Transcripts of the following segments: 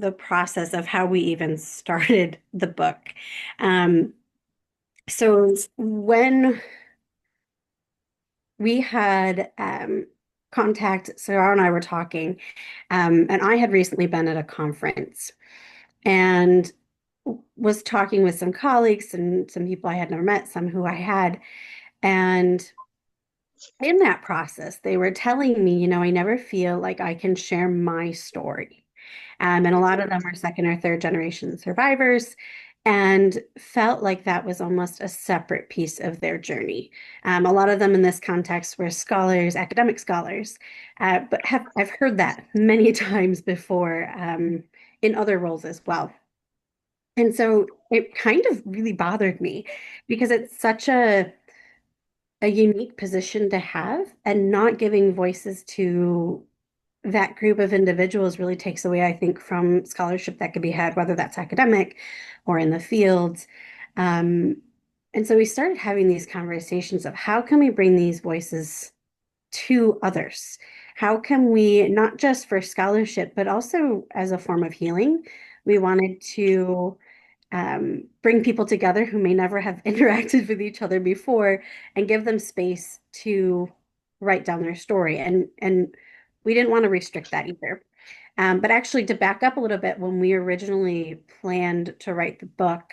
the process of how we even started the book. Um, so when we had contact, Sarah and I were talking, and I had recently been at a conference and was talking with some colleagues and some people I had never met, some who I had. And in that process, they were telling me, I never feel like I can share my story. And a lot of them were second or third generation survivors and felt like that was almost a separate piece of their journey. A lot of them in this context were scholars, academic scholars, but I've heard that many times before in other roles as well. And so it kind of really bothered me because it's such a unique position to have, and not giving voices to that group of individuals really takes away, I think, from scholarship that could be had, whether that's academic or in the fields. Um, and so we started having these conversations of how can we bring these voices to others? How can we, not just for scholarship, but also as a form of healing? We wanted to bring people together who may never have interacted with each other before and give them space to write down their story. And we didn't want to restrict that either. But actually, to back up a little bit, when we originally planned to write the book,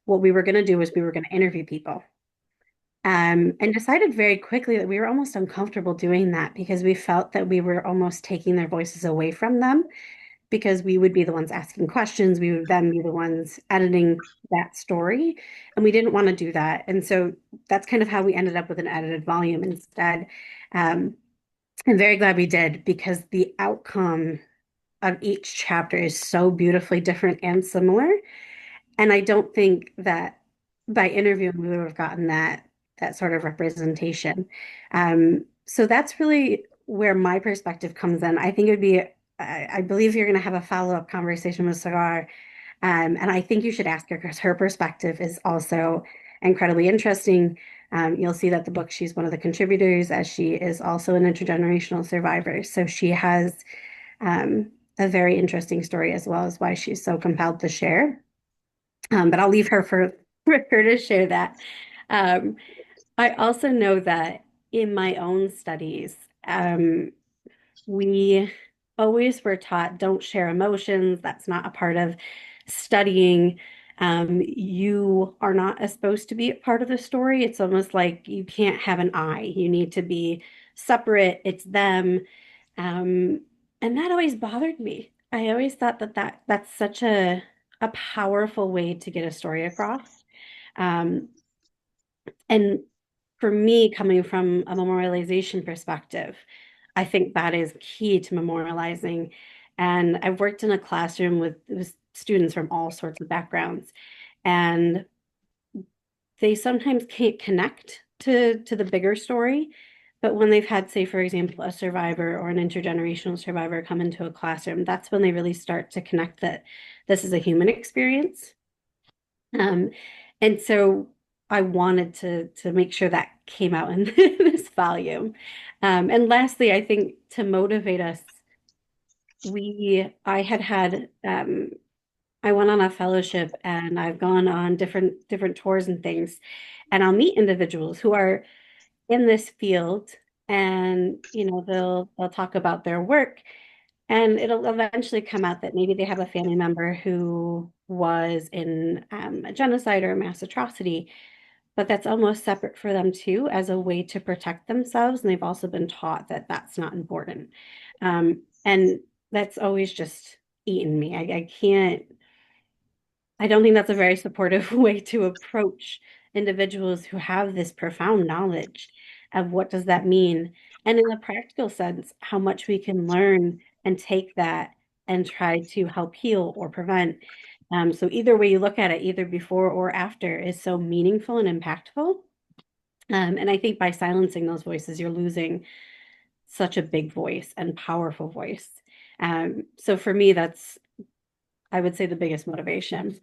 what we were going to do was we were going to interview people. And decided very quickly that we were almost uncomfortable doing that because we felt that we were almost taking their voices away from them because we would be the ones asking questions. We would then be the ones editing that story. And we didn't want to do that. And so that's kind of how we ended up with an edited volume instead. Um, I'm very glad we did because the outcome of each chapter is so beautifully different and similar. And I don't think that by interviewing we would have gotten that sort of representation. So that's really where my perspective comes in. I think it would be, I believe you're going to have a follow-up conversation with Sagar, and I think you should ask her because her perspective is also incredibly interesting. You'll see that the book, she's one of the contributors, as she is also an intergenerational survivor. So she has a very interesting story as well as why she's so compelled to share. But I'll leave her for her to share that. Um, I also know that in my own studies, we always were taught don't share emotions. That's not a part of studying. You are not supposed to be a part of the story. It's almost like you can't have an I. You need to be separate. It's them. Um, and that always bothered me. I always thought that's such a powerful way to get a story across. Um, and for me, coming from a memorialization perspective, I think that is key to memorializing. And I've worked in a classroom with students from all sorts of backgrounds, and they sometimes can't connect to the bigger story. But when they've had, say, for example, a survivor or an intergenerational survivor come into a classroom, that's when they really start to connect that this is a human experience. Um, and so I wanted to make sure that came out in this volume. And lastly, I think to motivate us, I had had I went on a fellowship and I've gone on different tours and things, and I'll meet individuals who are in this field, and they'll talk about their work, and it'll eventually come out that maybe they have a family member who was in a genocide or a mass atrocity, but that's almost separate for them too, as a way to protect themselves. And they've also been taught that that's not important. And that's always just eaten me. I can't, I don't think that's a very supportive way to approach individuals who have this profound knowledge of what does that mean. And in a practical sense, how much we can learn and take that and try to help heal or prevent. So either way you look at it, either before or after, is so meaningful and impactful. And I think by silencing those voices, you're losing such a big voice and powerful voice. So for me, that's, I would say, the biggest motivation.